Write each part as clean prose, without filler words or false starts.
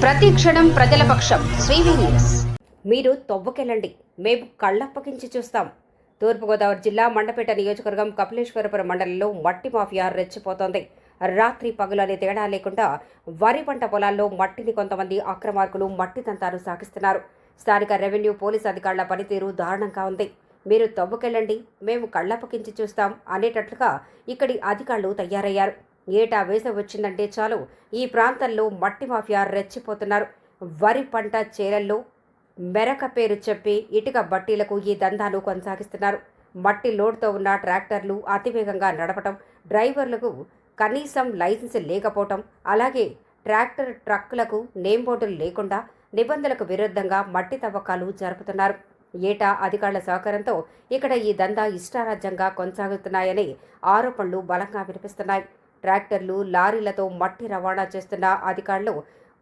ప్రతి క్షణం ప్రజల పక్షం శ్రీవి న్యూస్. మీరు తవ్వకెళ్ళండి, మేము కళ్ళప్పగించి చూస్తాం. తూర్పుగోదావరి జిల్లా మండపేట నియోజకవర్గం కపిలేశ్వరపురం మండలంలో మట్టి మాఫియా రెచ్చిపోతోంది. రాత్రి పగులనే తేడా లేకుండా వరి పంట పొలాల్లో మట్టిని కొంతమంది అక్రమార్కులు మట్టి దంతాలు సాగిస్తున్నారు. స్థానిక రెవెన్యూ పోలీసు అధికారుల పనితీరు దారుణంగా ఉంది. మీరు తవ్వుకెళ్ళండి, మేము కళ్ళప్పగించి చూస్తాం అనేటట్లుగా ఇక్కడి అధికారులు తయారయ్యారు. ఏటా వేసవి వచ్చిందంటే చాలు ఈ ప్రాంతంలో మట్టి మాఫియా రెచ్చిపోతున్నారు. వరి పంట చేలల్లో మెరక పేరు చెప్పి ఇటుక బట్టీలకు ఈ దందాను కొనసాగిస్తున్నారు. మట్టి లోడ్తో ఉన్న ట్రాక్టర్లు అతివేగంగా నడపటం, డ్రైవర్లకు కనీసం లైసెన్స్ లేకపోవటం, అలాగే ట్రక్కులకు నేమ్ బోర్డులు లేకుండా నిబంధనలకు విరుద్ధంగా మట్టి తవ్వకాలు జరుపుతున్నారు. ఏటా అధికారుల సహకారంతో ఇక్కడ ఈ దందా ఇష్టారాజ్యంగా కొనసాగుతున్నాయని ఆరోపణలు బలంగా వినిపిస్తున్నాయి. ట్రాక్టర్లు, లారీలతో మట్టి రవాణా చేస్తున్న అధికారులు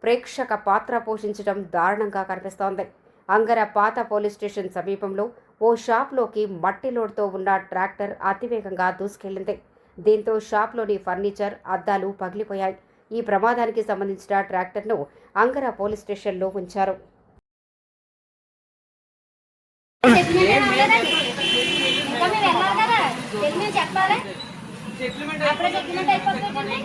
ప్రేక్షక పాత్ర పోషించడం దారుణంగా కనిపిస్తోంది. అంగర పాత పోలీస్ స్టేషన్ సమీపంలో ఓ షాప్లోకి మట్టి లోడ్తో ఉన్న ట్రాక్టర్ అతివేగంగా దూసుకెళ్లింది. దీంతో షాప్లోని ఫర్నిచర్, అద్దాలు పగిలిపోయాయి. ఈ ప్రమాదానికి సంబంధించిన ట్రాక్టర్ను అంగర పోలీస్ స్టేషన్లో ఉంచారు. చెప్పాలి అప్పుడే చెప్పినట్టు అయిపోతుంది.